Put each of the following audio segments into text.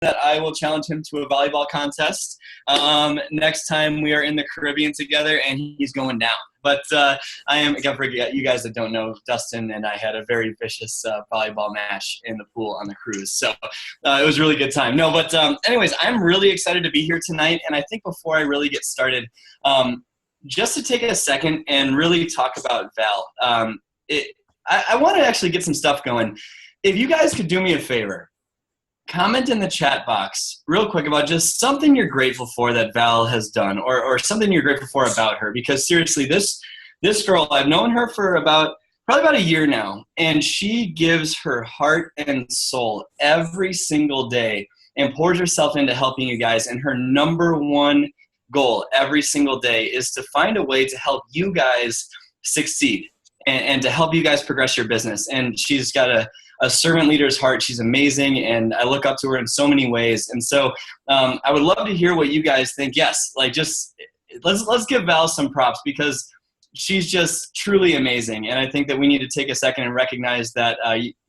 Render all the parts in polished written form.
that I will challenge him to a volleyball contest next time we are in the Caribbean together, and he's going down. But I forget, you guys that don't know, Dustin and I had a very vicious volleyball match in the pool on the cruise. So it was a really good time. No, but anyways, I'm really excited to be here tonight. And I think before I really get started, just to take a second and really talk about Val, I want to actually get some stuff going. If you guys could do me a favor, comment in the chat box real quick about just something you're grateful for that Val has done, or something you're grateful for about her. Because seriously, this girl, I've known her for probably about a year now, and she gives her heart and soul every single day and pours herself into helping you guys. And her number one goal every single day is to find a way to help you guys succeed and to help you guys progress your business. And she's got a servant leader's heart. She's amazing, and I look up to her in so many ways. And so I would love to hear what you guys think. Yes, like just let's give Val some props, because she's just truly amazing. And I think that we need to take a second and recognize that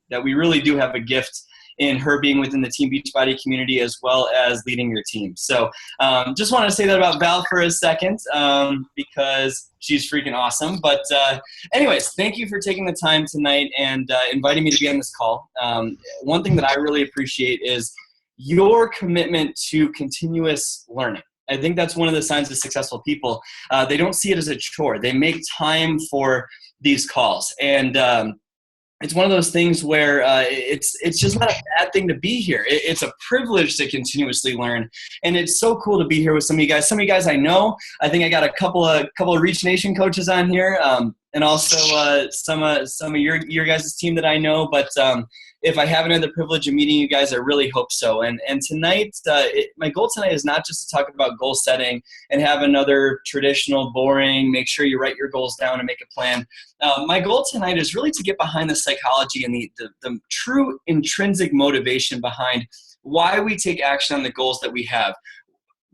that we really do have a gift in her being within the Team Beachbody community as well as leading your team. So just want to say that about Val for a second, because she's freaking awesome. But anyways, thank you for taking the time tonight and inviting me to be on this call. One thing that I really appreciate is your commitment to continuous learning. I think that's one of the signs of successful people. They don't see it as a chore. They make time for these calls. And it's one of those things where it's just not a bad thing to be here. It's a privilege to continuously learn, and it's so cool to be here with some of you guys. Some of you guys I know. I think I got a couple of Reach Nation coaches on here, and also some of your guys' team that I know. But if I haven't had the privilege of meeting you guys, I really hope so. And tonight, my goal tonight is not just to talk about goal setting and have another traditional, boring, make sure you write your goals down and make a plan. My goal tonight is really to get behind the psychology and the true intrinsic motivation behind why we take action on the goals that we have.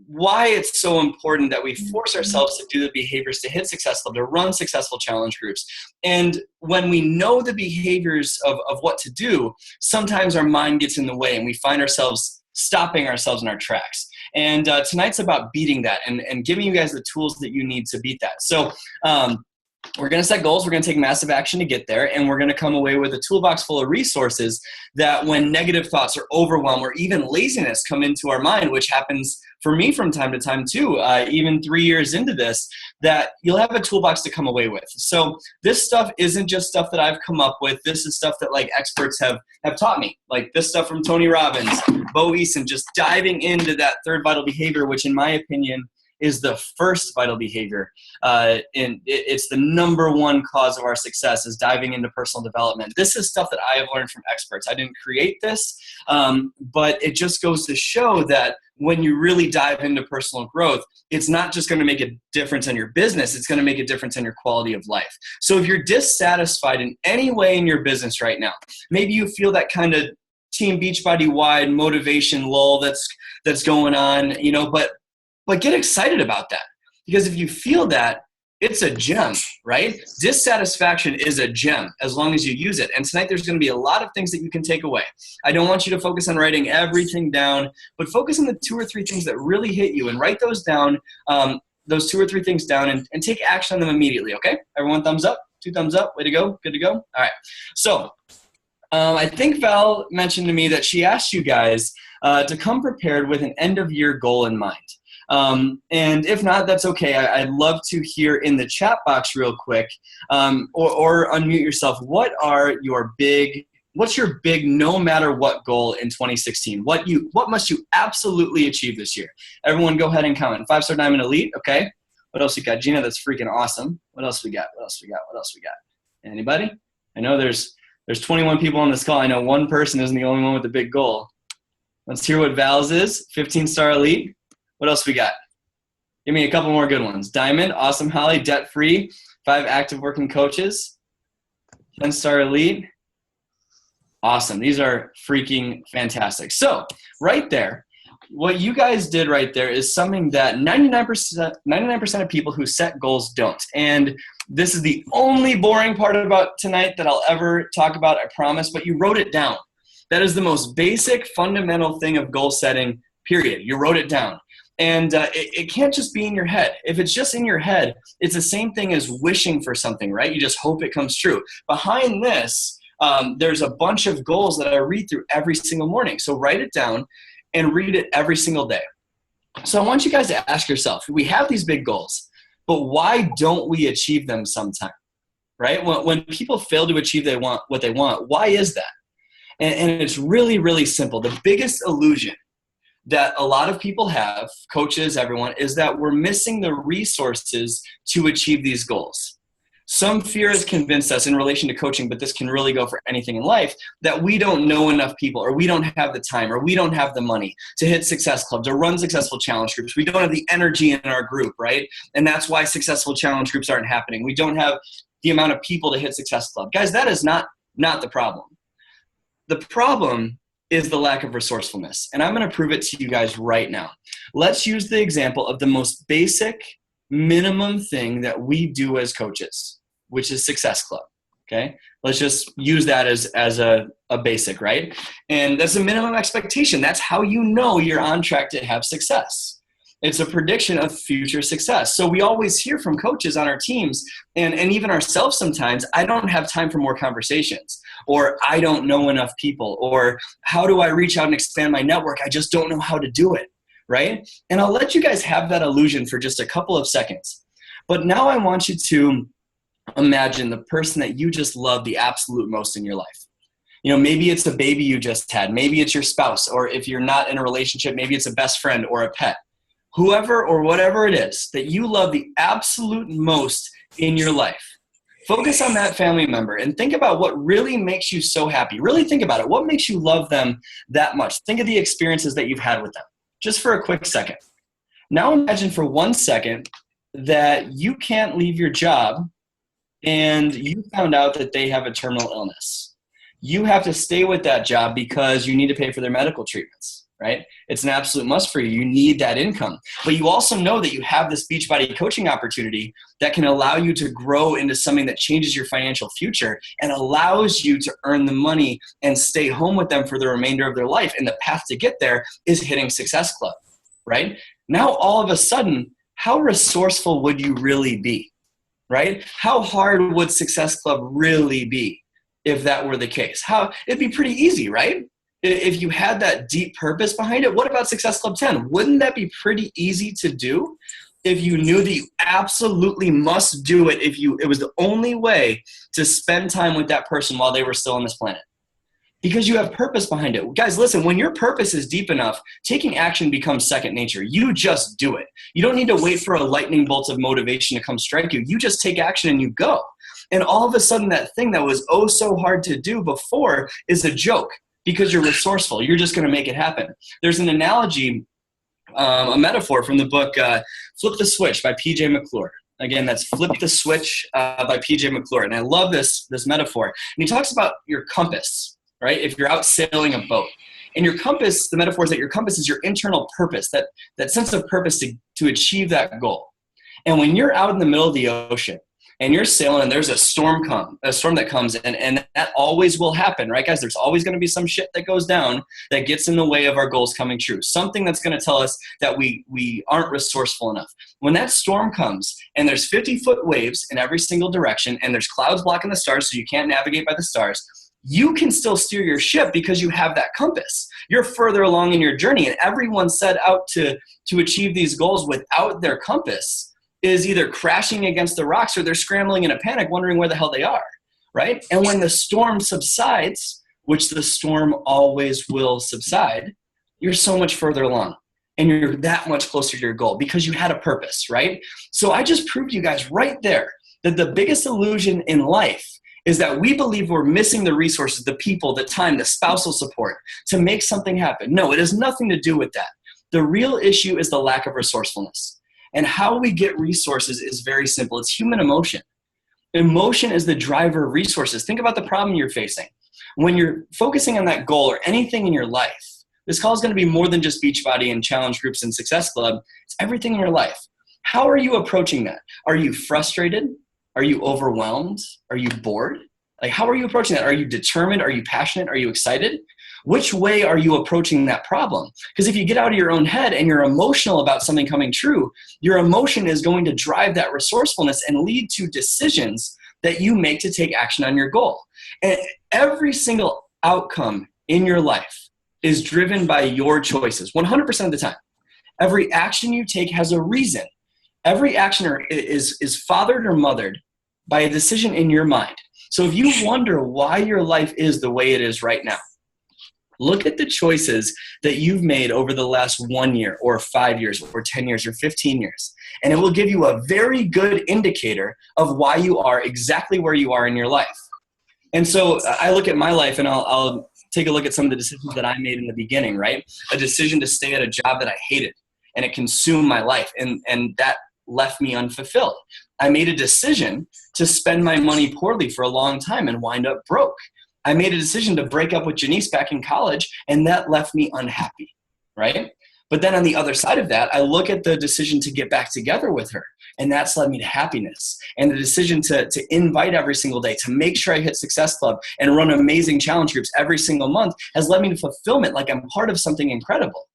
Why it's so important that we force ourselves to do the behaviors to hit success level, to run successful challenge groups. And when we know the behaviors of what to do, sometimes our mind gets in the way and we find ourselves stopping ourselves in our tracks. And tonight's about beating that and giving you guys the tools that you need to beat that. So we're going to set goals. We're going to take massive action to get there. And we're going to come away with a toolbox full of resources that when negative thoughts or overwhelm or even laziness come into our mind, which happens for me from time to time too, even 3 years into this, that you'll have a toolbox to come away with. So this stuff isn't just stuff that I've come up with. This is stuff that like experts have taught me. Like this stuff from Tony Robbins, Bo Eason, just diving into that third vital behavior, which in my opinion is the first vital behavior. And it's the number one cause of our success, is diving into personal development. This is stuff that I have learned from experts. I didn't create this, but it just goes to show that when you really dive into personal growth, it's not just going to make a difference in your business, it's going to make a difference in your quality of life. So if you're dissatisfied in any way in your business right now, maybe you feel that kind of Team Beachbody wide motivation lull that's going on, but get excited about that, because if you feel that, it's a gem, right? Dissatisfaction is a gem as long as you use it. And tonight there's going to be a lot of things that you can take away. I don't want you to focus on writing everything down, but focus on the 2 or 3 things that really hit you and write those down, those 2 or 3 things down, and take action on them immediately, okay? Everyone thumbs up? 2 thumbs up? Way to go. Good to go? All right. So I think Val mentioned to me that she asked you guys to come prepared with an end-of-year goal in mind. And if not, that's okay. I'd love to hear in the chat box real quick, or unmute yourself. What's your big no matter what goal in 2016? What must you absolutely achieve this year? Everyone go ahead and comment. 5-star diamond elite. Okay. What else we got? Gina, that's freaking awesome. What else we got? Anybody? I know there's 21 people on this call. I know one person isn't the only one with a big goal. Let's hear what Val's is. 15-star elite. What else we got? Give me a couple more good ones. Diamond, awesome, Holly, debt-free, 5 active working coaches, 10-star elite. Awesome. These are freaking fantastic. So right there, what you guys did right there is something that 99% of people who set goals don't. And this is the only boring part about tonight that I'll ever talk about, I promise, but you wrote it down. That is the most basic, fundamental thing of goal setting, period. You wrote it down. And it can't just be in your head. If it's just in your head, it's the same thing as wishing for something, right? You just hope it comes true. Behind this, there's a bunch of goals that I read through every single morning. So write it down and read it every single day. So I want you guys to ask yourself, we have these big goals, but why don't we achieve them sometime, right? When people fail to achieve what they want, why is that? And it's really, really simple. The biggest illusion that a lot of people have, coaches, everyone, is that we're missing the resources to achieve these goals. Some fear has convinced us in relation to coaching, but this can really go for anything in life, that we don't know enough people, or we don't have the time, or we don't have the money to hit success clubs or run successful challenge groups. We don't have the energy in our group, right? And that's why successful challenge groups aren't happening. We don't have the amount of people to hit success club. Guys, that is not the problem. The problem is the lack of resourcefulness. And I'm going to prove it to you guys right now. Let's use the example of the most basic minimum thing that we do as coaches, which is Success Club. Okay. Let's just use that as a basic, right? And that's a minimum expectation. That's how you know you're on track to have success. It's a prediction of future success. So we always hear from coaches on our teams and even ourselves sometimes, I don't have time for more conversations, or I don't know enough people, or how do I reach out and expand my network? I just don't know how to do it, right? And I'll let you guys have that illusion for just a couple of seconds. But now I want you to imagine the person that you just love the absolute most in your life. You know, maybe it's a baby you just had. Maybe it's your spouse, or if you're not in a relationship, maybe it's a best friend or a pet. Whoever or whatever it is that you love the absolute most in your life. Focus on that family member and think about what really makes you so happy. Really think about it. What makes you love them that much? Think of the experiences that you've had with them, just for a quick second. Now imagine for 1 second that you can't leave your job and you found out that they have a terminal illness. You have to stay with that job because you need to pay for their medical treatments. Right? It's an absolute must for you. You need that income. But you also know that you have this Beachbody coaching opportunity that can allow you to grow into something that changes your financial future and allows you to earn the money and stay home with them for the remainder of their life. And the path to get there is hitting Success Club, right? Now, all of a sudden, how resourceful would you really be, right? How hard would Success Club really be if that were the case? It'd be pretty easy, right? If you had that deep purpose behind it. What about Success Club 10? Wouldn't that be pretty easy to do if you knew that you absolutely must do it, it was the only way to spend time with that person while they were still on this planet? Because you have purpose behind it. Guys, listen, when your purpose is deep enough, taking action becomes second nature. You just do it. You don't need to wait for a lightning bolt of motivation to come strike you. You just take action and you go. And all of a sudden, that thing that was oh so hard to do before is a joke. Because you're resourceful. You're just going to make it happen. There's an analogy, a metaphor from the book Flip the Switch by P.J. McClure. Again, that's Flip the Switch by P.J. McClure. And I love this metaphor. And he talks about your compass, right? If you're out sailing a boat. And your compass, the metaphor is that your compass is your internal purpose, that sense of purpose to achieve that goal. And when you're out in the middle of the ocean, and you're sailing and there's a storm that comes and that always will happen, right, guys? There's always going to be some shit that goes down that gets in the way of our goals coming true. Something that's going to tell us that we aren't resourceful enough. When that storm comes and there's 50-foot waves in every single direction and there's clouds blocking the stars so you can't navigate by the stars, you can still steer your ship because you have that compass. You're further along in your journey, and everyone set out to achieve these goals without their compass is either crashing against the rocks or they're scrambling in a panic wondering where the hell they are, right? And when the storm subsides, which the storm always will subside, you're so much further along and you're that much closer to your goal because you had a purpose, right? So I just proved to you guys right there that the biggest illusion in life is that we believe we're missing the resources, the people, the time, the spousal support to make something happen. No, it has nothing to do with that. The real issue is the lack of resourcefulness. And how we get resources is very simple. It's human emotion. Emotion is the driver of resources. Think about the problem you're facing. When you're focusing on that goal or anything in your life, this call is going to be more than just Beachbody and challenge groups and Success Club. It's everything in your life. How are you approaching that? Are you frustrated? Are you overwhelmed? Are you bored? Like, how are you approaching that? Are you determined? Are you passionate? Are you excited? Which way are you approaching that problem? Because if you get out of your own head and you're emotional about something coming true, your emotion is going to drive that resourcefulness and lead to decisions that you make to take action on your goal. And every single outcome in your life is driven by your choices 100% of the time. Every action you take has a reason. Every action is fathered or mothered by a decision in your mind. So if you wonder why your life is the way it is right now, look at the choices that you've made over the last 1 year or 5 years or 10 years or 15 years. And it will give you a very good indicator of why you are exactly where you are in your life. And so I look at my life and I'll take a look at some of the decisions that I made in the beginning, right? A decision to stay at a job that I hated and it consumed my life and that left me unfulfilled. I made a decision to spend my money poorly for a long time and wind up broke. I made a decision to break up with Janice back in college, and that left me unhappy, right? But then on the other side of that, I look at the decision to get back together with her, and that's led me to happiness. And the decision to invite every single day, to make sure I hit Success Club and run amazing challenge groups every single month has led me to fulfillment, like I'm part of something incredible.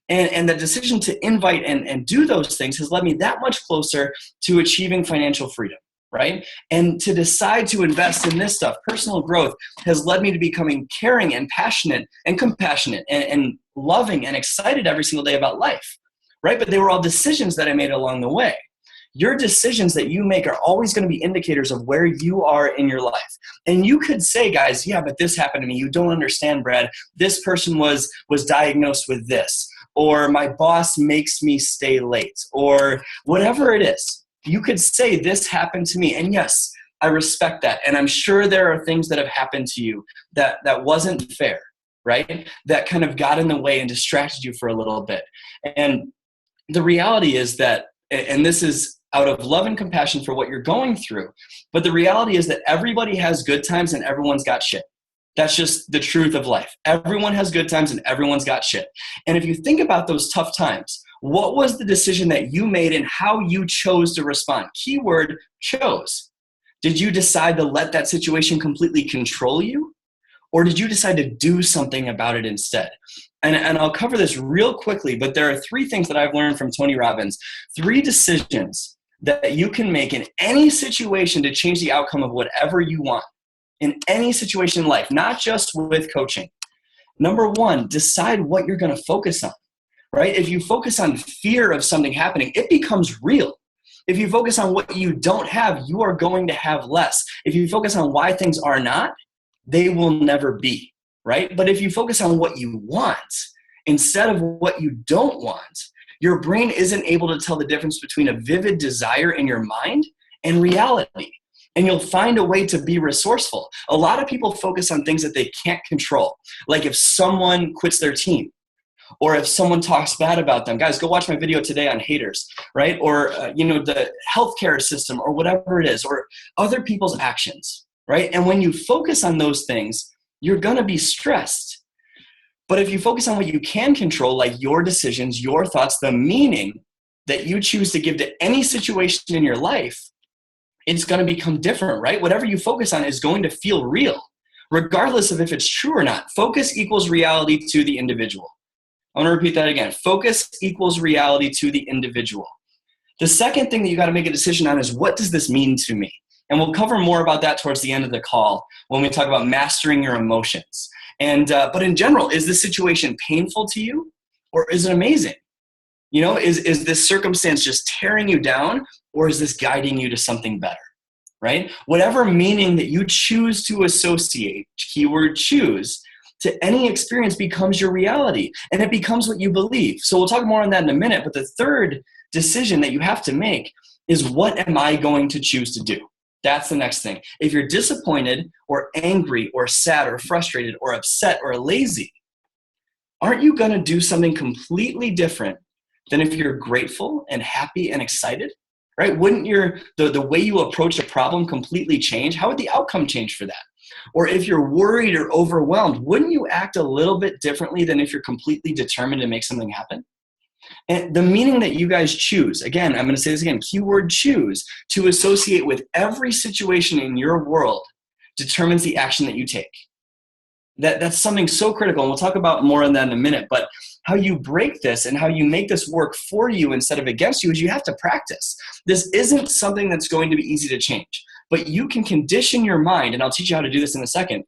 And the decision to invite and do those things has led me that much closer to achieving financial freedom, right? And to decide to invest in this stuff, personal growth, has led me to becoming caring and passionate and compassionate and loving and excited every single day about life, right? But they were all decisions that I made along the way. Your decisions that you make are always going to be indicators of where you are in your life. And you could say, guys, yeah, but this happened to me. You don't understand, Brad. This person was diagnosed with this, or my boss makes me stay late, or whatever it is. You could say this happened to me. And yes, I respect that. And I'm sure there are things that have happened to you that wasn't fair, right? That kind of got in the way and distracted you for a little bit. And the reality is that, and this is out of love and compassion for what you're going through, but the reality is that everybody has good times and everyone's got shit. That's just the truth of life. Everyone has good times and everyone's got shit. And if you think about those tough times, what was the decision that you made and how you chose to respond? Keyword, chose. Did you decide to let that situation completely control you? Or did you decide to do something about it instead? And I'll cover this real quickly, but there are 3 things that I've learned from Tony Robbins. 3 decisions that you can make in any situation to change the outcome of whatever you want. In any situation in life, not just with coaching. Number 1, decide what you're going to focus on, right? If you focus on fear of something happening, it becomes real. If you focus on what you don't have, you are going to have less. If you focus on why things are not, they will never be, right? But if you focus on what you want instead of what you don't want, your brain isn't able to tell the difference between a vivid desire in your mind and reality. And you'll find a way to be resourceful. A lot of people focus on things that they can't control. Like if someone quits their team, or if someone talks bad about them. Guys, go watch my video today on haters, right? Or, the healthcare system or whatever it is, or other people's actions, right? And when you focus on those things, you're going to be stressed. But if you focus on what you can control, like your decisions, your thoughts, the meaning that you choose to give to any situation in your life, it's going to become different, right? Whatever you focus on is going to feel real, regardless of if it's true or not. Focus equals reality to the individual. I want to repeat that again. Focus equals reality to the individual. The second thing that you got to make a decision on is, what does this mean to me? And we'll cover more about that towards the end of the call when we talk about mastering your emotions. But in general, is this situation painful to you, or is it amazing? Is this circumstance just tearing you down, or is this guiding you to something better, right? Whatever meaning that you choose to associate, keyword choose, to any experience becomes your reality, and it becomes what you believe. So we'll talk more on that in a minute, but the third decision that you have to make is, what am I going to choose to do? That's the next thing. If you're disappointed or angry or sad or frustrated or upset or lazy, aren't you going to do something completely different than if you're grateful and happy and excited, right? Wouldn't the way you approach a problem completely change? How would the outcome change for that? Or if you're worried or overwhelmed, wouldn't you act a little bit differently than if you're completely determined to make something happen? And the meaning that you guys choose, again, I'm going to say this again, keyword choose, to associate with every situation in your world determines the action that you take. That's something so critical, and we'll talk about more on that in a minute. But how you break this and how you make this work for you instead of against you is you have to practice. This isn't something that's going to be easy to change, but you can condition your mind, and I'll teach you how to do this in a second.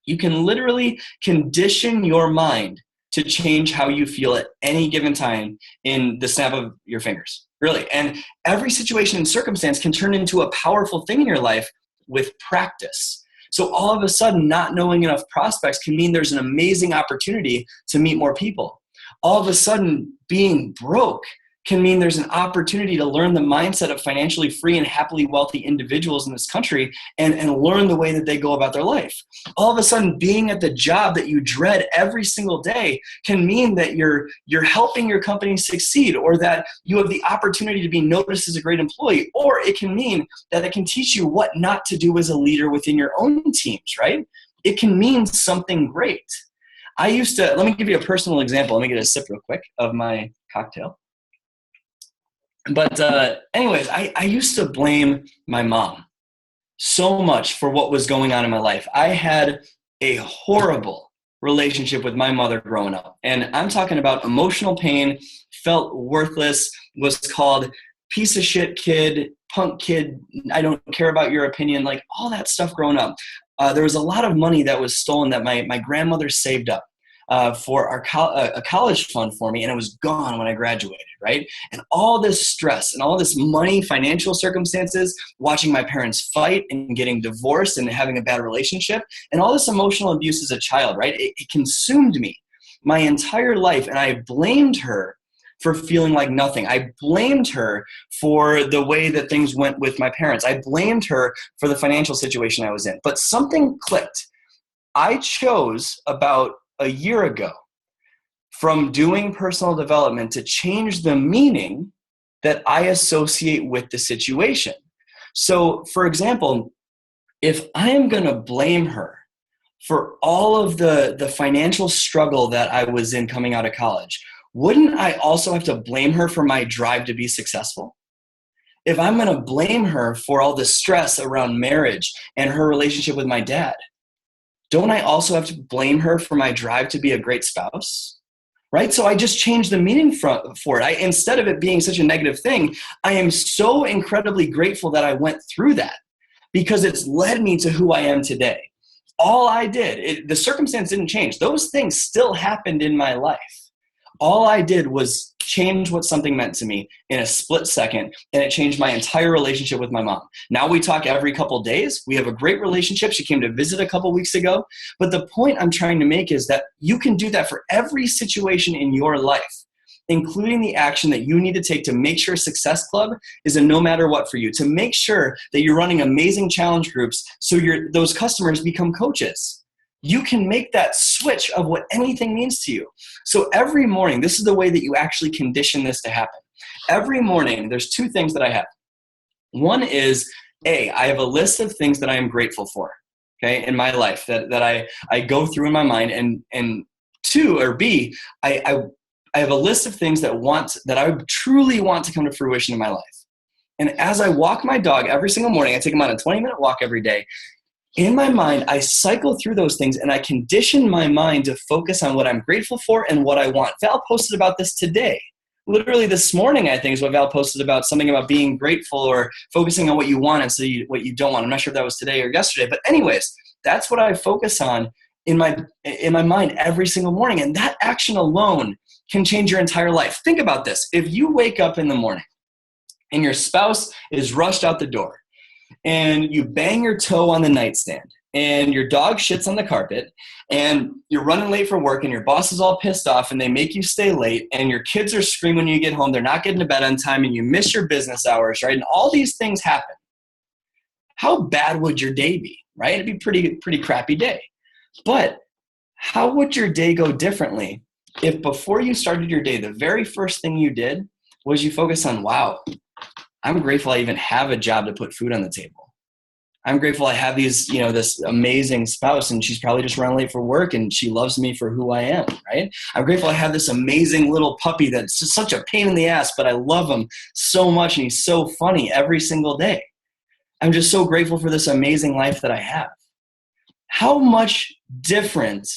You can literally condition your mind to change how you feel at any given time in the snap of your fingers, really. And every situation and circumstance can turn into a powerful thing in your life with practice. So all of a sudden, not knowing enough prospects can mean there's an amazing opportunity to meet more people. All of a sudden, being broke can mean there's an opportunity to learn the mindset of financially free and happily wealthy individuals in this country and learn the way that they go about their life. All of a sudden, being at the job that you dread every single day can mean that you're helping your company succeed, or that you have the opportunity to be noticed as a great employee, or it can mean that it can teach you what not to do as a leader within your own teams, right? It can mean something great. Let me give you a personal example. Let me get a sip real quick of my cocktail. But anyways, I used to blame my mom so much for what was going on in my life. I had a horrible relationship with my mother growing up. And I'm talking about emotional pain, felt worthless, was called piece of shit kid, punk kid, I don't care about your opinion, like all that stuff growing up. There was a lot of money that was stolen that my grandmother saved up for a college fund for me, and it was gone when I graduated, right? And all this stress and all this money, financial circumstances, watching my parents fight and getting divorced and having a bad relationship, and all this emotional abuse as a child, right? It consumed me my entire life, and I blamed her for feeling like nothing. I blamed her for the way that things went with my parents. I blamed her for the financial situation I was in. But something clicked. I chose about a year ago from doing personal development to change the meaning that I associate with the situation. So, for example, if I am going to blame her for all of the financial struggle that I was in coming out of college, wouldn't I also have to blame her for my drive to be successful? If I'm going to blame her for all the stress around marriage and her relationship with my dad, don't I also have to blame her for my drive to be a great spouse? Right? So I just changed the meaning for it. Instead of it being such a negative thing, I am so incredibly grateful that I went through that, because it's led me to who I am today. All I did, the circumstance didn't change. Those things still happened in my life. All I did was change what something meant to me in a split second, and it changed my entire relationship with my mom. Now we talk every couple days. We have a great relationship. She came to visit a couple weeks ago. But the point I'm trying to make is that you can do that for every situation in your life, including the action that you need to take to make sure Success Club is a no matter what for you, to make sure that you're running amazing challenge groups so those customers become coaches. You can make that switch of what anything means to you. So every morning, this is the way that you actually condition this to happen. Every morning, there's two things that I have. One is, I have a list of things that I am grateful for, okay, in my life that I go through in my mind. And two, or B, I have a list of things that I truly want to come to fruition in my life. And as I walk my dog every single morning, I take him on a 20-minute walk every day. In my mind, I cycle through those things, and I condition my mind to focus on what I'm grateful for and what I want. Val posted about this today. Literally this morning, I think, is what Val posted about, something about being grateful or focusing on what you want instead of what you don't want. I'm not sure if that was today or yesterday. But anyways, that's what I focus on in my mind every single morning. And that action alone can change your entire life. Think about this. If you wake up in the morning and your spouse is rushed out the door, and you bang your toe on the nightstand, and your dog shits on the carpet, and you're running late for work, and your boss is all pissed off, and they make you stay late, and your kids are screaming when you get home, they're not getting to bed on time, and you miss your business hours, right? And all these things happen. How bad would your day be, right? It'd be pretty crappy day. But how would your day go differently if before you started your day, the very first thing you did was you focus on, wow, I'm grateful I even have a job to put food on the table. I'm grateful I have this amazing spouse, and she's probably just running late for work, and she loves me for who I am, right? I'm grateful I have this amazing little puppy that's just such a pain in the ass, but I love him so much, and he's so funny every single day. I'm just so grateful for this amazing life that I have. How much different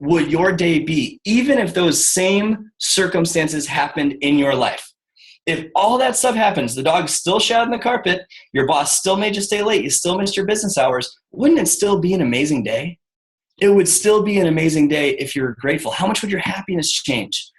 would your day be, even if those same circumstances happened in your life? If all that stuff happens, the dog still shat on the carpet, your boss still made you stay late, you still missed your business hours, wouldn't it still be an amazing day? It would still be an amazing day if you're grateful. How much would your happiness change?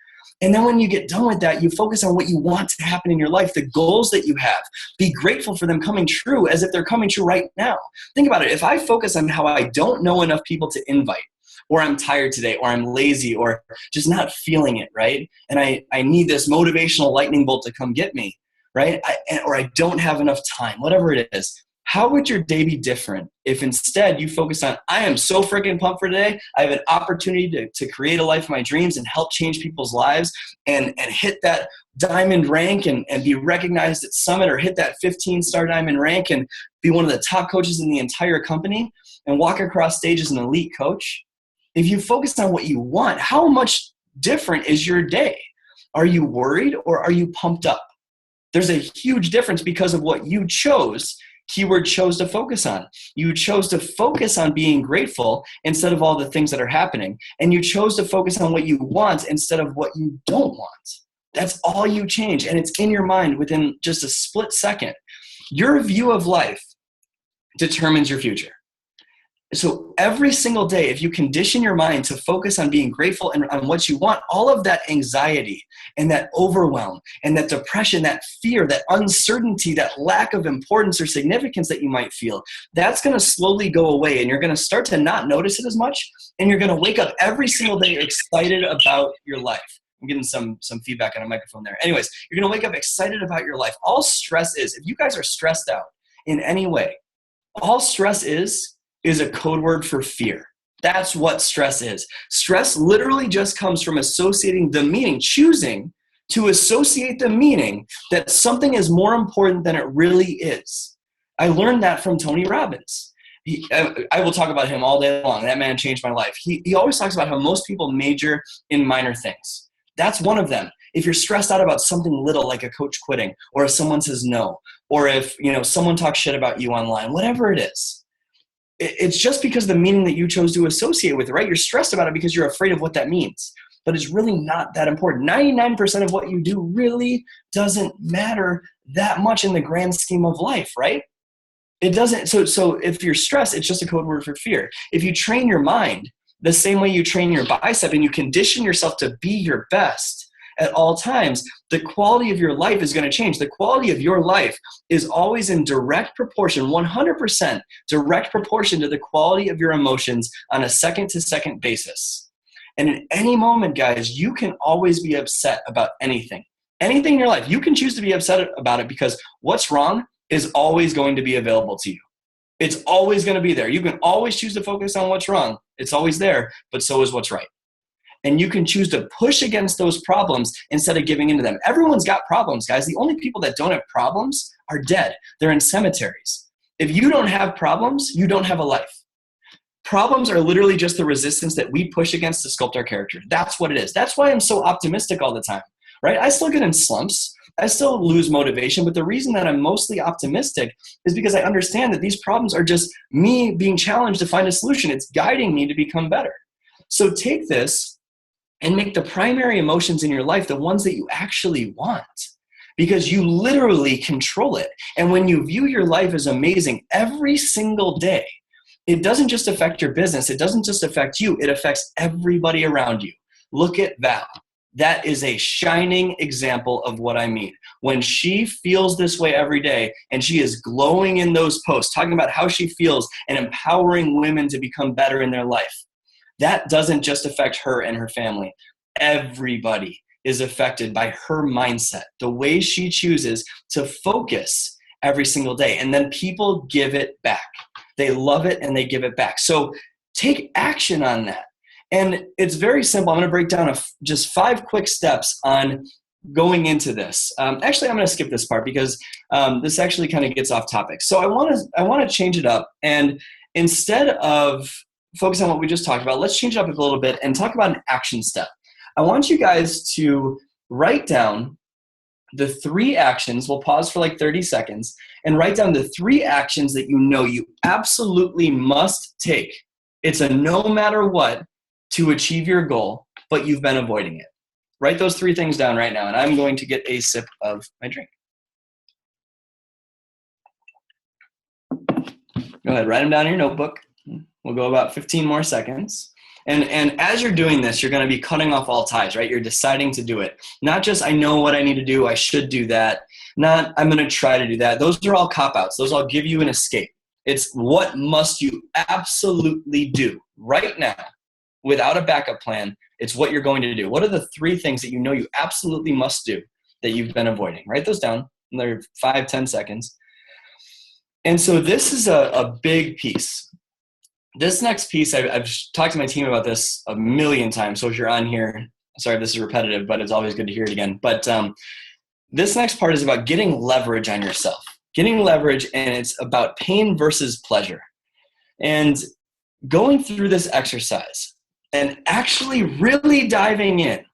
And then when you get done with that, you focus on what you want to happen in your life, the goals that you have. Be grateful for them coming true as if they're coming true right now. Think about it. If I focus on how I don't know enough people to invite, or I'm tired today, or I'm lazy, or just not feeling it, right? And I need this motivational lightning bolt to come get me, right? Or I don't have enough time, whatever it is. How would your day be different if instead you focus on, I am so freaking pumped for today. I have an opportunity to create a life of my dreams and help change people's lives and hit that diamond rank and be recognized at Summit, or hit that 15-star diamond rank and be one of the top coaches in the entire company and walk across stage as an elite coach. If you focus on what you want, how much different is your day? Are you worried or are you pumped up? There's a huge difference because of what you chose. Keyword chose to focus on. You chose to focus on being grateful instead of all the things that are happening. And you chose to focus on what you want instead of what you don't want. That's all you change. And it's in your mind within just a split second. Your view of life determines your future. So every single day, if you condition your mind to focus on being grateful and on what you want, all of that anxiety and that overwhelm and that depression, that fear, that uncertainty, that lack of importance or significance that you might feel, that's going to slowly go away, and you're going to start to not notice it as much, and you're going to wake up every single day excited about your life. I'm getting some feedback on a microphone there. Anyways, you're going to wake up excited about your life. All stress is, if you guys are stressed out in any way, all stress is a code word for fear. That's what stress is. Stress literally just comes from associating the meaning, choosing to associate the meaning that something is more important than it really is. I learned that from Tony Robbins. I will talk about him all day long. That man changed my life. He always talks about how most people major in minor things. That's one of them. If you're stressed out about something little, like a coach quitting, or if someone says no, or if someone talks shit about you online, whatever it is, it's just because the meaning that you chose to associate with it, right? You're stressed about it because you're afraid of what that means. But it's really not that important. 99% of what you do really doesn't matter that much in the grand scheme of life, right? It doesn't. So if you're stressed, it's just a code word for fear. If you train your mind the same way you train your bicep and you condition yourself to be your best at all times, the quality of your life is going to change. The quality of your life is always in direct proportion, 100% direct proportion to the quality of your emotions on a second-to-second basis. And in any moment, guys, you can always be upset about anything. Anything in your life, you can choose to be upset about it because what's wrong is always going to be available to you. It's always going to be there. You can always choose to focus on what's wrong. It's always there, but so is what's right. And you can choose to push against those problems instead of giving into them. Everyone's got problems, guys. The only people that don't have problems are dead. They're in cemeteries. If you don't have problems, you don't have a life. Problems are literally just the resistance that we push against to sculpt our character. That's what it is. That's why I'm so optimistic all the time, right? I still get in slumps. I still lose motivation. But the reason that I'm mostly optimistic is because I understand that these problems are just me being challenged to find a solution. It's guiding me to become better. So take this and make the primary emotions in your life the ones that you actually want, because you literally control it. And when you view your life as amazing every single day, it doesn't just affect your business. It doesn't just affect you. It affects everybody around you. Look at Val. That is a shining example of what I mean. When she feels this way every day and she is glowing in those posts, talking about how she feels and empowering women to become better in their life, that doesn't just affect her and her family. Everybody is affected by her mindset, the way she chooses to focus every single day. And then people give it back. They love it and they give it back. So take action on that. And it's very simple. I'm going to break down just 5 quick steps on going into this. Actually, I'm going to skip this part because this actually kind of gets off topic. So I want to change it up. And instead of focus on what we just talked about, let's change it up a little bit and talk about an action step. I want you guys to write down the 3 actions. We'll pause for like 30 seconds and write down the 3 actions that you know you absolutely must take It's a no matter what to achieve your goal, but you've been avoiding it. Write those 3 things down right now, and I'm going to get a sip of my drink. Go ahead, write them down in your notebook. We'll go about 15 more seconds. And as you're doing this, you're going to be cutting off all ties, right? You're deciding to do it. Not just, I know what I need to do, I should do that. Not, I'm going to try to do that. Those are all cop-outs. Those all give you an escape. It's what must you absolutely do right now without a backup plan. It's what you're going to do. What are the 3 things that you know you absolutely must do that you've been avoiding? Write those down. They're 5-10 seconds. And so this is a big piece. This next piece, I've talked to my team about this a million times. So if you're on here, sorry if this is repetitive, but it's always good to hear it again. But this next part is about getting leverage on yourself. Getting leverage, and it's about pain versus pleasure. And going through this exercise and actually really diving in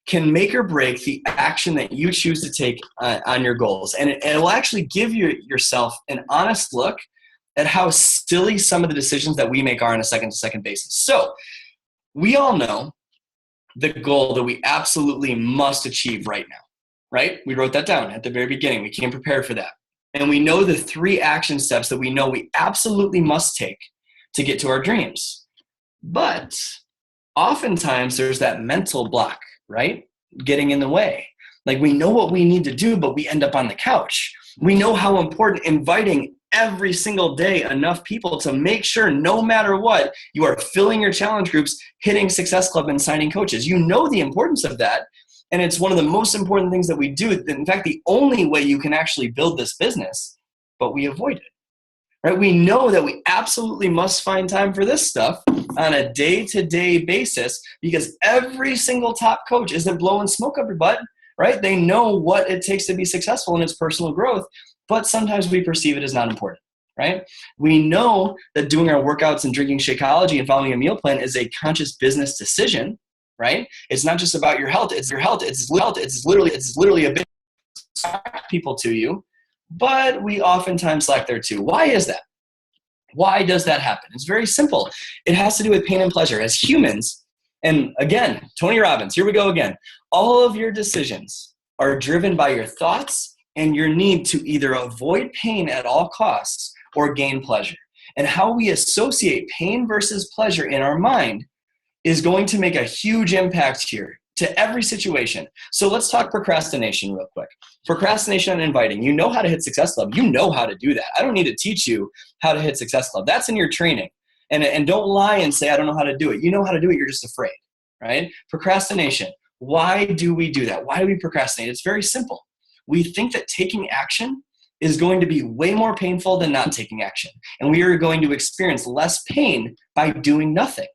can make or break the action that you choose to take on your goals. And it will actually give yourself an honest look at how silly some of the decisions that we make are on a second-to-second basis. So we all know the goal that we absolutely must achieve right now, right? We wrote that down at the very beginning. We came prepared for that. And we know the 3 action steps that we know we absolutely must take to get to our dreams. But oftentimes there's that mental block, right? Getting in the way. Like we know what we need to do, but we end up on the couch. We know how important inviting every single day enough people to make sure no matter what, you are filling your challenge groups, hitting Success Club, and signing coaches. You know the importance of that. And it's one of the most important things that we do. In fact, the only way you can actually build this business, but we avoid it. Right? We know that we absolutely must find time for this stuff on a day-to-day basis because every single top coach isn't blowing smoke up your butt, right? They know what it takes to be successful in its personal growth, but sometimes we perceive it as not important, right? We know that doing our workouts and drinking Shakeology and following a meal plan is a conscious business decision, right? It's not just about your health. It's your health. It's literally a big people to you. But we oftentimes lack there too. Why is that? Why does that happen? It's very simple. It has to do with pain and pleasure. As humans, and again, Tony Robbins, here we go again. All of your decisions are driven by your thoughts and your need to either avoid pain at all costs or gain pleasure. And how we associate pain versus pleasure in our mind is going to make a huge impact here to every situation. So let's talk procrastination real quick. Procrastination on inviting. You know how to hit Success Club. You know how to do that. I don't need to teach you how to hit Success Club. That's in your training. And don't lie and say, I don't know how to do it. You know how to do it. You're just afraid, right? Procrastination. Why do we do that? Why do we procrastinate? It's very simple. We think that taking action is going to be way more painful than not taking action. And we are going to experience less pain by doing nothing.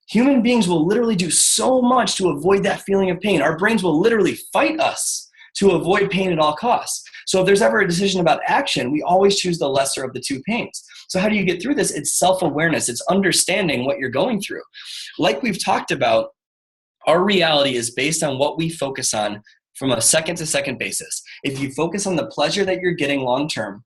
Human beings will literally do so much to avoid that feeling of pain. Our brains will literally fight us to avoid pain at all costs. So if there's ever a decision about action, we always choose the lesser of the 2 pains. So how do you get through this? It's self-awareness. It's understanding what you're going through. Like we've talked about, our reality is based on what we focus on from a second-to-second basis. If you focus on the pleasure that you're getting long-term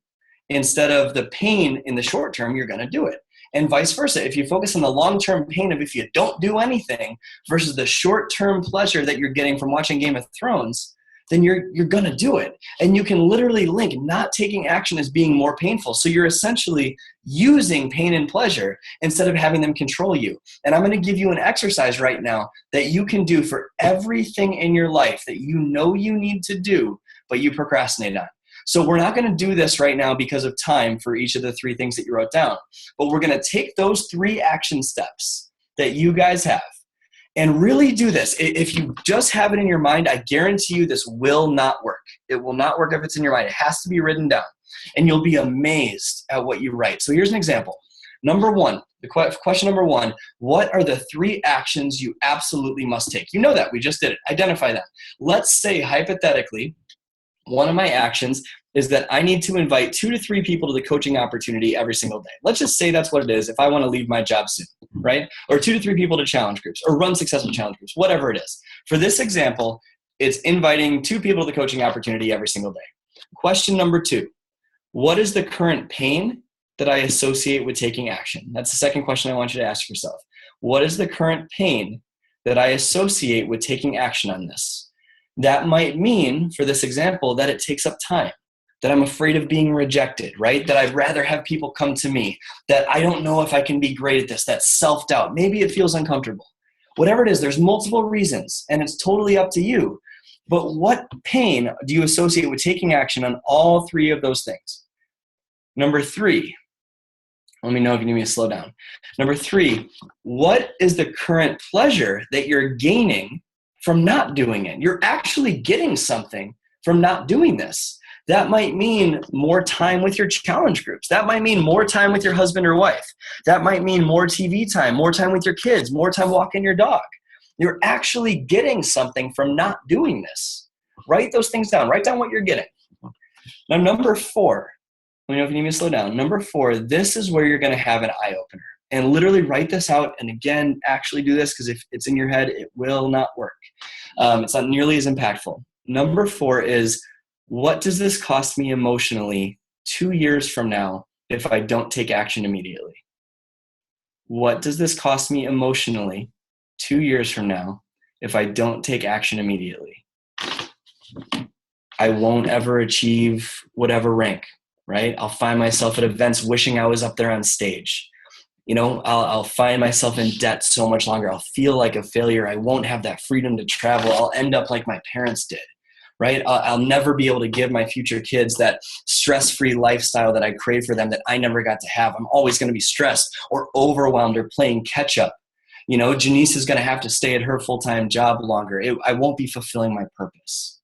instead of the pain in the short term, you're going to do it. And vice versa. If you focus on the long-term pain of if you don't do anything versus the short-term pleasure that you're getting from watching Game of Thrones, then you're going to do it. And you can literally link not taking action as being more painful. So you're essentially using pain and pleasure instead of having them control you. And I'm going to give you an exercise right now that you can do for everything in your life that you know you need to do, but you procrastinate on. So we're not going to do this right now because of time for each of the 3 things that you wrote down. But we're going to take those 3 action steps that you guys have and really do this. If you just have it in your mind, I guarantee you this will not work. It will not work if it's in your mind. It has to be written down. And you'll be amazed at what you write. So here's an example. Number 1, question number 1, what are the 3 actions you absolutely must take? You know that. We just did it. Identify them. Let's say, hypothetically, one of my actions is that I need to invite 2 to 3 people to the coaching opportunity every single day. Let's just say that's what it is if I want to leave my job soon, right? Or 2 to 3 people to challenge groups or run successful challenge groups, whatever it is. For this example, it's inviting 2 people to the coaching opportunity every single day. Question number 2, what is the current pain that I associate with taking action? That's the second question I want you to ask yourself. What is the current pain that I associate with taking action on this? That might mean, for this example, that it takes up time, that I'm afraid of being rejected, right? That I'd rather have people come to me, that I don't know if I can be great at this, that self-doubt. Maybe it feels uncomfortable. Whatever it is, there's multiple reasons, and it's totally up to you. But what pain do you associate with taking action on all three of those things? Number three, let me know if you need me to slow down. Number three, what is the current pleasure that you're gaining from not doing it? You're actually getting something from not doing this. That might mean more time with your challenge groups. That might mean more time with your husband or wife. That might mean more TV time, more time with your kids, more time walking your dog. You're actually getting something from not doing this. Write those things down. Write down what you're getting. Now, number four, let me know if you need me to slow down. Number four, this is where you're going to have an eye-opener. And literally write this out. And again, actually do this, because if it's in your head, it will not work. It's not nearly as impactful. Number four is, what does this cost me emotionally 2 years from now if I don't take action immediately? What does this cost me emotionally 2 years from now if I don't take action immediately? I won't ever achieve whatever rank, right? I'll find myself at events wishing I was up there on stage. You know, I'll find myself in debt so much longer. I'll feel like a failure. I won't have that freedom to travel. I'll end up like my parents did, right? I'll never be able to give my future kids that stress-free lifestyle that I crave for them that I never got to have. I'm always going to be stressed or overwhelmed or playing catch up. You know, Janice is going to have to stay at her full-time job longer. I won't be fulfilling my purpose.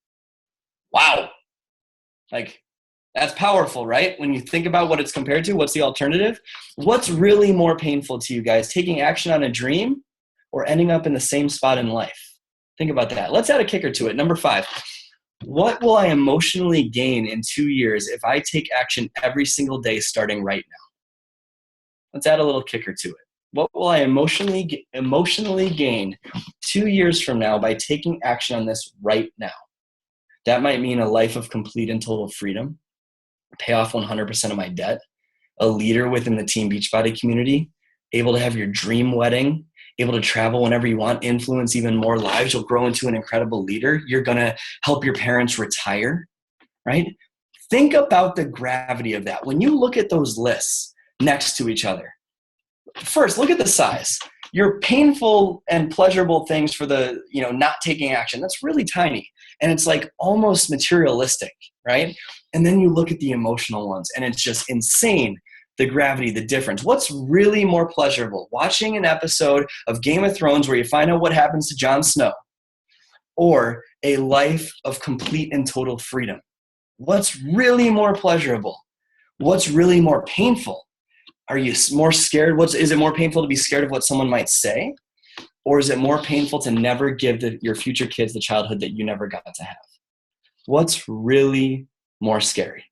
Wow. Like, that's powerful, right? When you think about what it's compared to, what's the alternative? What's really more painful to you guys? Taking action on a dream or ending up in the same spot in life? Think about that. Let's add a kicker to it. Number five, what will I emotionally gain in 2 years if I take action every single day starting right now? Let's add a little kicker to it. What will I emotionally gain 2 years from now by taking action on this right now? That might mean a life of complete and total freedom, pay off 100% of my debt, a leader within the Team Beachbody community, able to have your dream wedding, able to travel whenever you want, influence even more lives. You'll grow into an incredible leader. You're going to help your parents retire, right? Think about the gravity of that. When you look at those lists next to each other, first, look at the size. Your painful and pleasurable things for the, not taking action, that's really tiny. And it's like almost materialistic, right? And then you look at the emotional ones and it's just insane, the gravity, the difference. What's really more pleasurable? Watching an episode of Game of Thrones where you find out what happens to Jon Snow, or a life of complete and total freedom? What's really more pleasurable? What's really more painful? Are you more scared? Is it more painful to be scared of what someone might say? Or is it more painful to never give your future kids the childhood that you never got to have? What's really more scary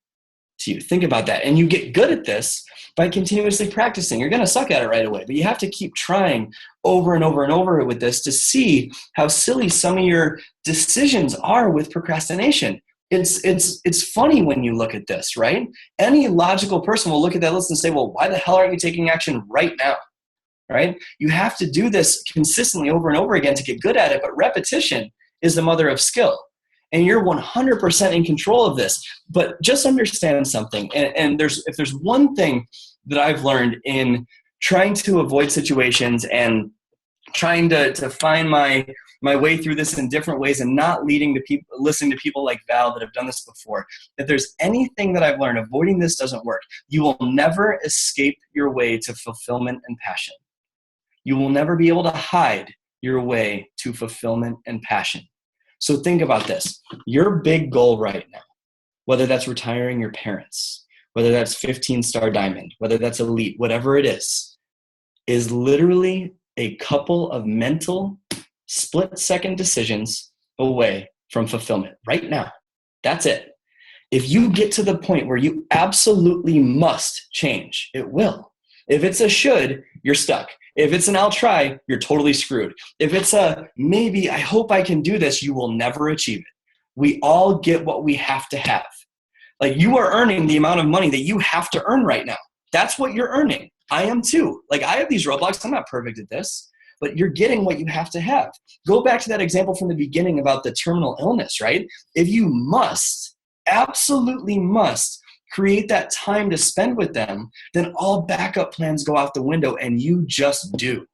to you? Think about that. And you get good at this by continuously practicing. You're going to suck at it right away, but you have to keep trying over and over and over with this to see how silly some of your decisions are with procrastination. It's funny when you look at this, right? Any logical person will look at that list and say, well, why the hell aren't you taking action right now? Right? You have to do this consistently over and over again to get good at it, but repetition is the mother of skill. And you're 100% in control of this. But just understand something. And if there's one thing that I've learned in trying to avoid situations and trying to find my way through this in different ways and not listening to people like Val that have done this before, if there's anything that I've learned, avoiding this doesn't work. You will never escape your way to fulfillment and passion. You will never be able to hide your way to fulfillment and passion. So think about this. Your big goal right now, whether that's retiring your parents, whether that's 15-star diamond, whether that's elite, whatever it is literally a couple of mental split-second decisions away from fulfillment right now. That's it. If you get to the point where you absolutely must change, it will. If it's a should, you're stuck. If it's an I'll try, you're totally screwed. If it's a maybe, I hope I can do this, you will never achieve it. We all get what we have to have. Like, you are earning the amount of money that you have to earn right now. That's what you're earning. I am too. Like, I have these roadblocks. I'm not perfect at this, but you're getting what you have to have. Go back to that example from the beginning about the terminal illness, right? If you must, absolutely must, create that time to spend with them, then all backup plans go out the window and you just do.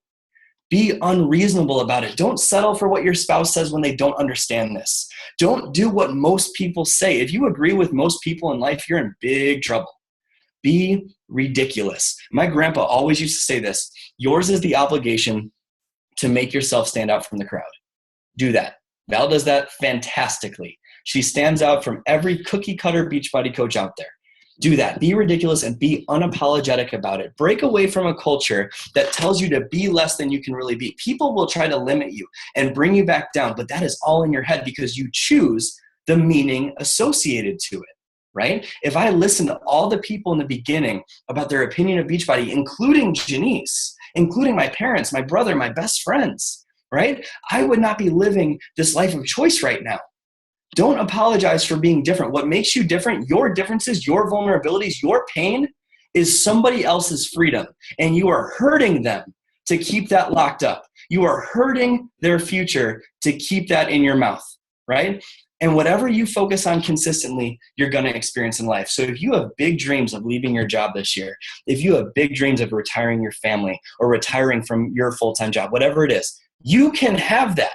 Be unreasonable about it. Don't settle for what your spouse says when they don't understand this. Don't do what most people say. If you agree with most people in life, you're in big trouble. Be ridiculous. My grandpa always used to say this: yours is the obligation to make yourself stand out from the crowd. Do that. Val does that fantastically. She stands out from every cookie cutter Beachbody coach out there. Do that. Be ridiculous and be unapologetic about it. Break away from a culture that tells you to be less than you can really be. People will try to limit you and bring you back down, but that is all in your head because you choose the meaning associated to it, right? If I listen to all the people in the beginning about their opinion of Beachbody, including Janice, including my parents, my brother, my best friends, right? I would not be living this life of choice right now. Don't apologize for being different. What makes you different, your differences, your vulnerabilities, your pain, is somebody else's freedom. And you are hurting them to keep that locked up. You are hurting their future to keep that in your mouth, right? And whatever you focus on consistently, you're going to experience in life. So if you have big dreams of leaving your job this year, if you have big dreams of retiring your family or retiring from your full-time job, whatever it is, you can have that.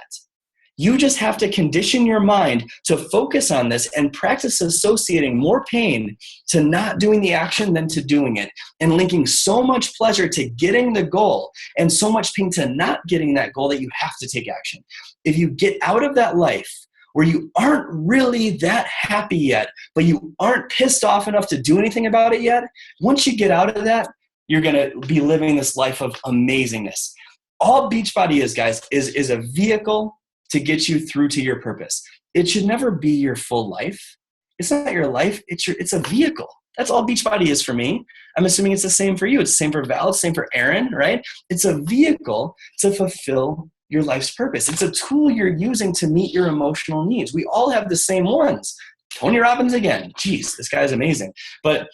You just have to condition your mind to focus on this and practice associating more pain to not doing the action than to doing it, and linking so much pleasure to getting the goal and so much pain to not getting that goal that you have to take action. If you get out of that life where you aren't really that happy yet, but you aren't pissed off enough to do anything about it yet, once you get out of that, you're going to be living this life of amazingness. All Beachbody is, guys, is a vehicle to get you through to your purpose. It should never be your full life. It's not your life. It's a vehicle. That's all Beachbody is for me. I'm assuming it's the same for you. It's the same for Val. It's the same for Aaron, right? It's a vehicle to fulfill your life's purpose. It's a tool you're using to meet your emotional needs. We all have the same ones. Tony Robbins again. Geez, this guy is amazing. But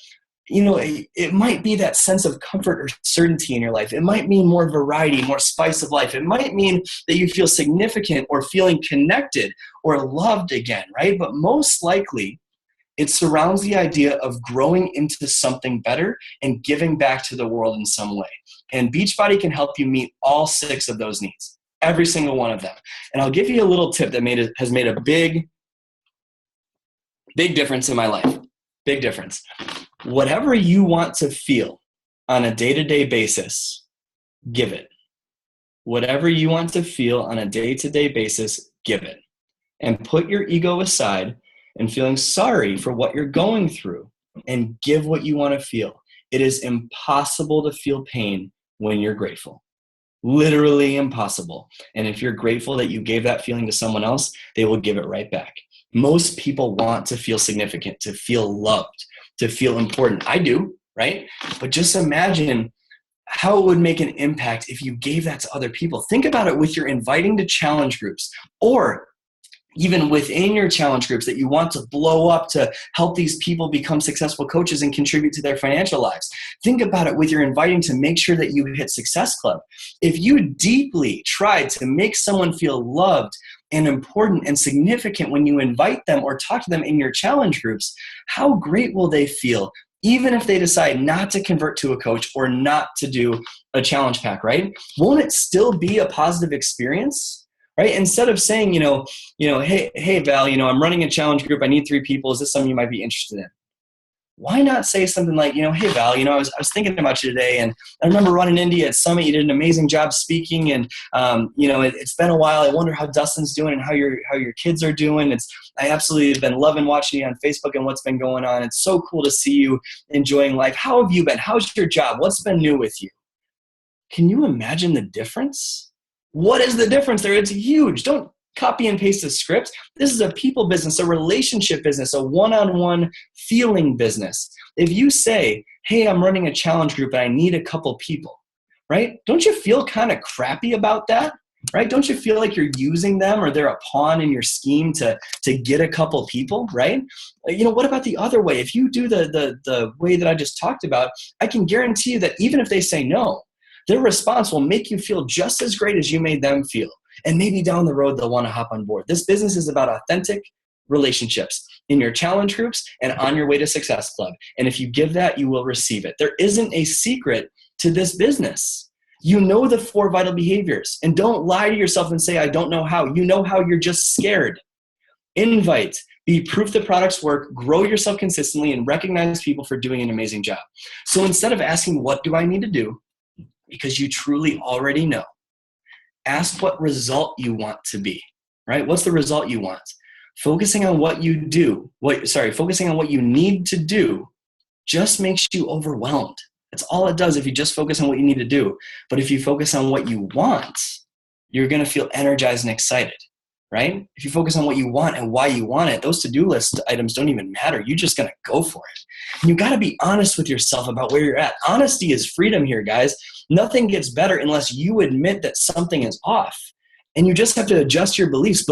you know, it might be that sense of comfort or certainty in your life. It might mean more variety, more spice of life. It might mean that you feel significant or feeling connected or loved again, right? But most likely, it surrounds the idea of growing into something better and giving back to the world in some way. And Beachbody can help you meet all 6 of those needs, every single one of them. And I'll give you a little tip that has made a big difference in my life. Big difference. Whatever you want to feel on a day-to-day basis, give it. Whatever you want to feel on a day-to-day basis, give it. And put your ego aside and feeling sorry for what you're going through and give what you want to feel. It is impossible to feel pain when you're grateful. Literally impossible. And if you're grateful that you gave that feeling to someone else, they will give it right back. Most people want to feel significant, to feel loved, to feel important. I do, right? But just imagine how it would make an impact if you gave that to other people. Think about it with your inviting to challenge groups, or even within your challenge groups that you want to blow up to help these people become successful coaches and contribute to their financial lives. Think about it with your inviting to make sure that you hit Success Club. If you deeply try to make someone feel loved and important and significant when you invite them or talk to them in your challenge groups, how great will they feel, even if they decide not to convert to a coach or not to do a challenge pack, right? Won't it still be a positive experience? Right? Instead of saying, hey, Val, I'm running a challenge group. I need 3 people. Is this something you might be interested in? Why not say something like, hey, Val, I was thinking about you today, and I remember running into you at Summit. You did an amazing job speaking, and it's been a while. I wonder how Dustin's doing and how your kids are doing. I absolutely have been loving watching you on Facebook and what's been going on. It's so cool to see you enjoying life. How have you been? How's your job? What's been new with you? Can you imagine the difference? What is the difference there? It's huge. Don't copy and paste the script. This is a people business, a relationship business, a one-on-one feeling business. If you say, hey, I'm running a challenge group and I need a couple people, right? Don't you feel kind of crappy about that? right? Don't you feel like you're using them or they're a pawn in your scheme to get a couple people, right? What about the other way? If you do the way that I just talked about, I can guarantee you that even if they say no, their response will make you feel just as great as you made them feel. And maybe down the road, they'll want to hop on board. This business is about authentic relationships in your challenge groups and on your way to Success Club. And if you give that, you will receive it. There isn't a secret to this business. You know the 4 vital behaviors, and don't lie to yourself and say, I don't know how. You know how, you're just scared. Invite, be proof the products work, grow yourself consistently, and recognize people for doing an amazing job. So instead of asking, what do I need to do? Because you truly already know, ask what result you want to be, right? What's the result you want? Focusing on what you do, focusing on what you need to do just makes you overwhelmed. That's all it does if you just focus on what you need to do. But if you focus on what you want, you're going to feel energized and excited, right? If you focus on what you want and why you want it, those to-do list items don't even matter. You're just going to go for it. And you got to be honest with yourself about where you're at. Honesty is freedom here, guys. Nothing gets better unless you admit that something is off. And you just have to adjust your beliefs.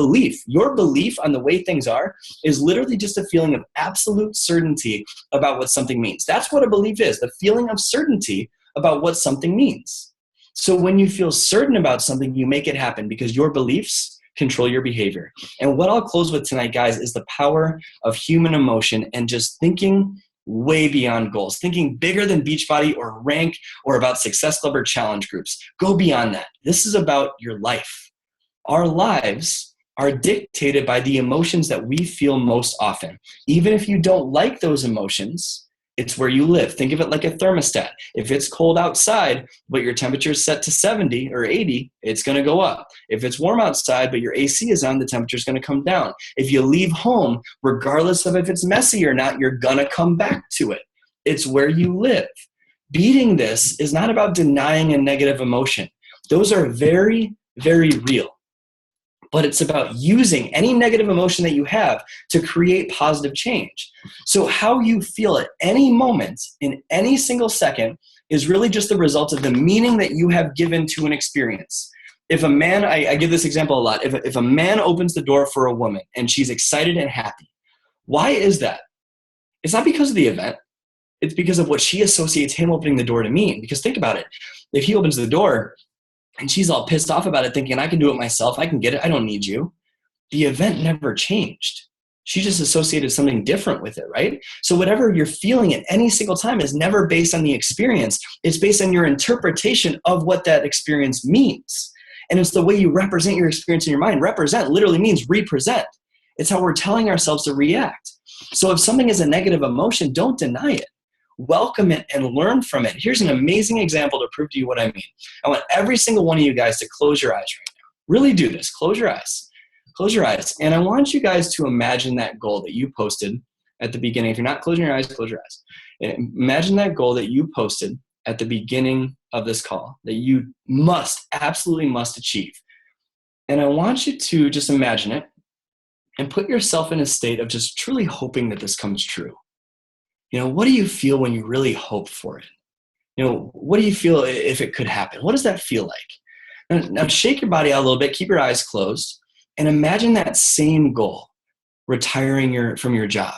Your belief on the way things are is literally just a feeling of absolute certainty about what something means. That's what a belief is, the feeling of certainty about what something means. So when you feel certain about something, you make it happen because your beliefs control your behavior. And what I'll close with tonight, guys, is the power of human emotion and just thinking way beyond goals, thinking bigger than Beachbody or rank or about Success Club or challenge groups. Go beyond that. This is about your life. Our lives are dictated by the emotions that we feel most often. Even if you don't like those emotions, it's where you live. Think of it like a thermostat. If it's cold outside, but your temperature is set to 70 or 80, it's going to go up. If it's warm outside, but your AC is on, the temperature is going to come down. If you leave home, regardless of if it's messy or not, you're going to come back to it. It's where you live. Beating this is not about denying a negative emotion. Those are very, very real. But it's about using any negative emotion that you have to create positive change. So how you feel at any moment, in any single second, is really just the result of the meaning that you have given to an experience. If a man, I give this example a lot, if a man opens the door for a woman and she's excited and happy, why is that? It's not because of the event. It's because of what she associates him opening the door to mean. Because think about it. If he opens the door and she's all pissed off about it, thinking, I can do it myself, I can get it, I don't need you, the event never changed. She just associated something different with it, right? So whatever you're feeling at any single time is never based on the experience. It's based on your interpretation of what that experience means. And it's the way you represent your experience in your mind. Represent literally means represent. It's how we're telling ourselves to react. So if something is a negative emotion, don't deny it. Welcome it and learn from it. Here's an amazing example to prove to you what I mean. I want every single one of you guys to close your eyes right now. Really do this. Close your eyes. Close your eyes. And I want you guys to imagine that goal that you posted at the beginning. If you're not closing your eyes, close your eyes. Imagine that goal that you posted at the beginning of this call that you absolutely must achieve. And I want you to just imagine it and put yourself in a state of just truly hoping that this comes true. What do you feel when you really hope for it? What do you feel if it could happen? What does that feel like? Now shake your body out a little bit, keep your eyes closed, and imagine that same goal, retiring from your job,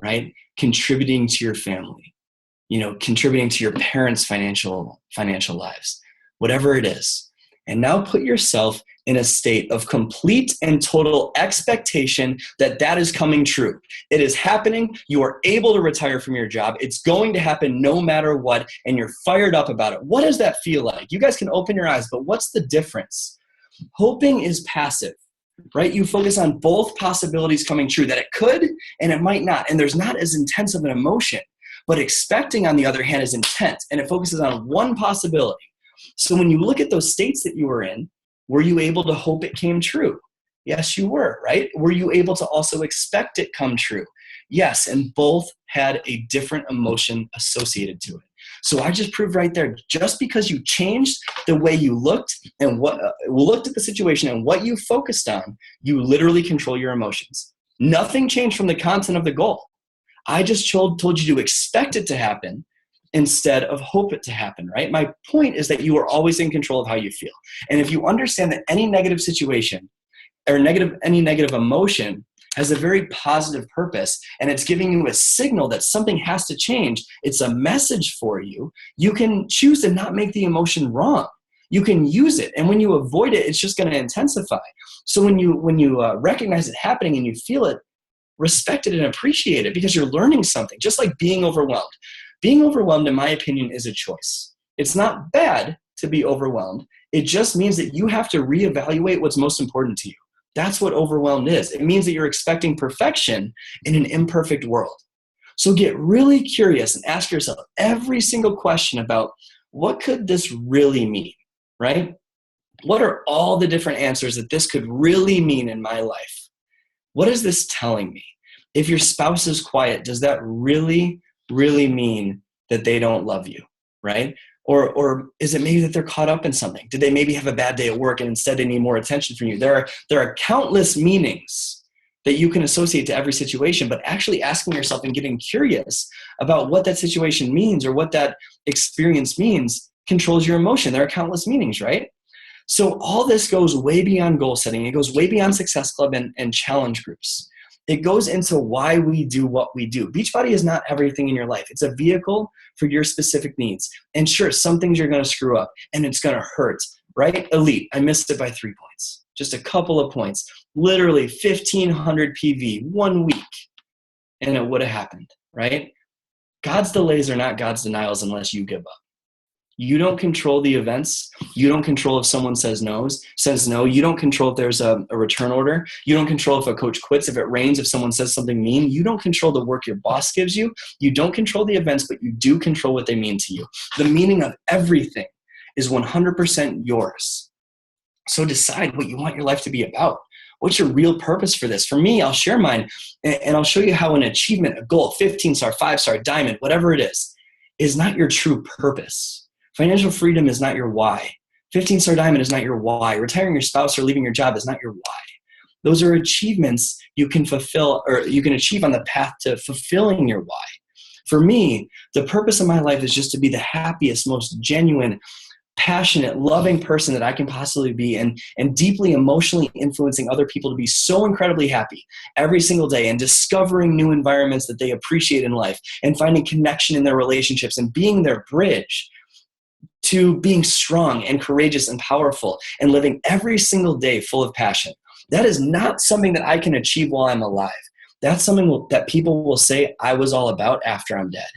right? Contributing to your family, contributing to your parents' financial lives, whatever it is. And now put yourself in a state of complete and total expectation that is coming true. It is happening. You are able to retire from your job. It's going to happen no matter what, and you're fired up about it. What does that feel like? You guys can open your eyes, but what's the difference? Hoping is passive, right? You focus on both possibilities coming true, that it could and it might not, and there's not as intense of an emotion. But expecting, on the other hand, is intense, and it focuses on one possibility. So when you look at those states that you were in, were you able to hope it came true? Yes, you were, right? Were you able to also expect it come true? Yes, and both had a different emotion associated to it. So I just proved right there, just because you changed the way you looked and looked at the situation and what you focused on, you literally control your emotions. Nothing changed from the content of the goal. I just told you to expect it to happen, instead of hope it to happen, right? My point is that you are always in control of how you feel. And if you understand that any negative situation or any negative emotion has a very positive purpose, and it's giving you a signal that something has to change, it's a message for you, you can choose to not make the emotion wrong. You can use it. And when you avoid it, it's just going to intensify. So when you recognize it happening and you feel it, respect it and appreciate it, because you're learning something, just like being overwhelmed. Being overwhelmed, in my opinion, is a choice. It's not bad to be overwhelmed. It just means that you have to reevaluate what's most important to you. That's what overwhelmed is. It means that you're expecting perfection in an imperfect world. So get really curious and ask yourself every single question about, what could this really mean, right? What are all the different answers that this could really mean in my life? What is this telling me? If your spouse is quiet, does that really mean that they don't love you, right? Or is it maybe that they're caught up in something? Did they maybe have a bad day at work and instead they need more attention from you? There are countless meanings that you can associate to every situation, but actually asking yourself and getting curious about what that situation means or what that experience means controls your emotion. There are countless meanings, right? So all this goes way beyond goal setting. It goes way beyond Success Club and challenge groups. It goes into why we do what we do. Beachbody is not everything in your life. It's a vehicle for your specific needs. And sure, some things you're going to screw up and it's going to hurt, right? Elite, I missed it by 3 points. Just a couple of points. Literally 1,500 PV, 1 week, and it would have happened, right? God's delays are not God's denials unless you give up. You don't control the events. You don't control if someone says no. You don't control if there's a return order. You don't control if a coach quits, if it rains, if someone says something mean. You don't control the work your boss gives you. You don't control the events, but you do control what they mean to you. The meaning of everything is 100% yours. So decide what you want your life to be about. What's your real purpose for this? For me, I'll share mine, and I'll show you how an achievement, a goal, 15-star, 5-star, diamond, whatever it is not your true purpose. Financial freedom is not your why. 15-star diamond is not your why. Retiring your spouse or leaving your job is not your why. Those are achievements you can fulfill, or you can achieve on the path to fulfilling your why. For me, the purpose of my life is just to be the happiest, most genuine, passionate, loving person that I can possibly be, and deeply emotionally influencing other people to be so incredibly happy every single day, and discovering new environments that they appreciate in life, and finding connection in their relationships, and being their bridge to being strong and courageous and powerful, and living every single day full of passion. That is not something that I can achieve while I'm alive. That's something that people will say I was all about after I'm dead.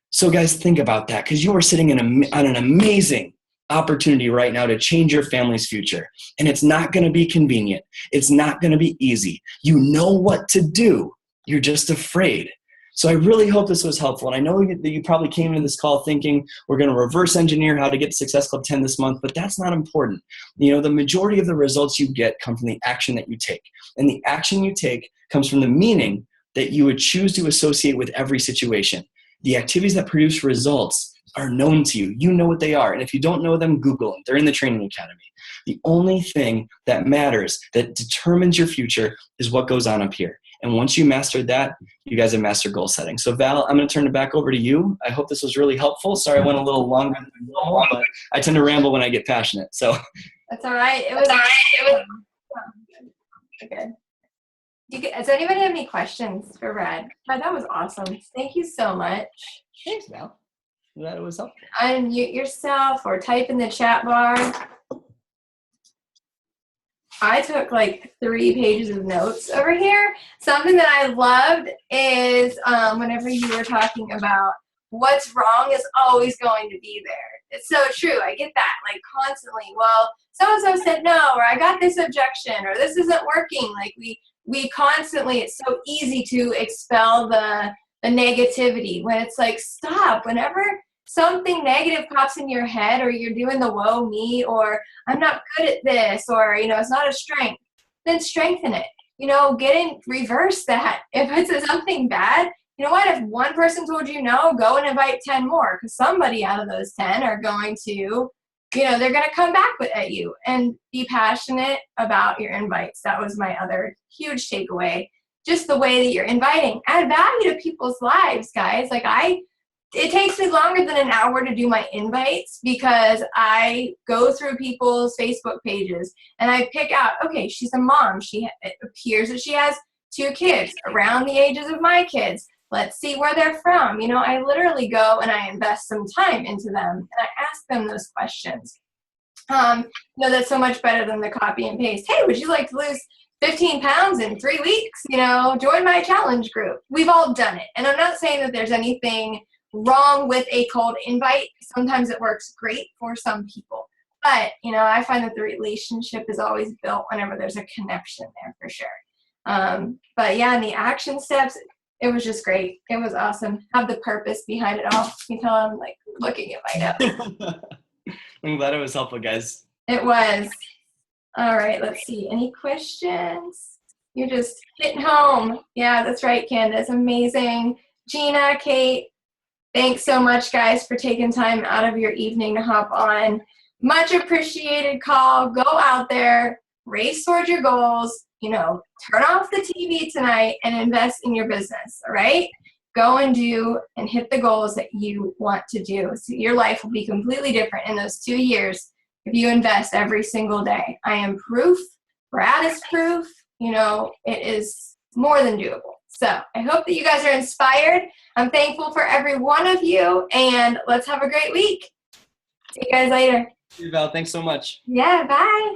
So guys, think about that, because you are sitting on an amazing opportunity right now to change your family's future. And it's not going to be convenient. It's not going to be easy. You know what to do. You're just afraid. So I really hope this was helpful. And I know that you probably came into this call thinking we're going to reverse engineer how to get to Success Club 10 this month, but that's not important. The majority of the results you get come from the action that you take. And the action you take comes from the meaning that you would choose to associate with every situation. The activities that produce results are known to you. You know what they are. And if you don't know them, Google them. They're in the training academy. The only thing that matters, that determines your future, is what goes on up here. And once you mastered that, you guys have mastered goal setting. So Val, I'm going to turn it back over to you. I hope this was really helpful. Sorry I went a little longer than normal, but I tend to ramble when I get passionate. So that's all right. It was okay. Does anybody have any questions for Brad? Brad, that was awesome. Thank you so much. Thanks, Val. Glad it was helpful. Unmute yourself or type in the chat bar. I took like 3 pages of notes over here. Something that I loved is whenever you were talking about what's wrong is always going to be there. It's so true. I get that like constantly. Well, so-and-so said no, or I got this objection, or this isn't working. Like we constantly, it's so easy to expel the negativity when it's like, stop. Whenever something negative pops in your head, or you're doing the woe me, or I'm not good at this, or it's not a strength, then strengthen it. Reverse that. If it's something bad, you know what, if one person told you no, go and invite 10 more, because somebody out of those 10 are going to, they're going to come back at you. And be passionate about your invites. That was my other huge takeaway. Just the way that you're inviting, add value to people's lives, guys. Like I it takes me longer than an hour to do my invites because I go through people's Facebook pages and I pick out, okay, she's a mom. It appears that she has 2 kids around the ages of my kids. Let's see where they're from. You know, I literally go and I invest some time into them and I ask them those questions. That's so much better than the copy and paste. Hey, would you like to lose 15 pounds in 3 weeks? Join my challenge group. We've all done it. And I'm not saying that there's anything wrong with a cold invite. Sometimes it works great for some people. But, I find that the relationship is always built whenever there's a connection there for sure. But yeah, and the action steps, it was just great. It was awesome. Have the purpose behind it all. You tell I'm like looking at my notes. I'm glad it was helpful, guys. It was. All right, let's see. Any questions? You're just hitting home. Yeah, that's right, Candace. Amazing. Gina, Kate, thanks so much, guys, for taking time out of your evening to hop on. Much appreciated call. Go out there, race towards your goals. Turn off the TV tonight and invest in your business, all right? Go and do and hit the goals that you want to do. So your life will be completely different in those 2 years if you invest every single day. I am proof. Brad is proof. It is more than doable. So I hope that you guys are inspired. I'm thankful for every one of you, and let's have a great week. See you guys later. Val, thanks so much. Yeah, bye.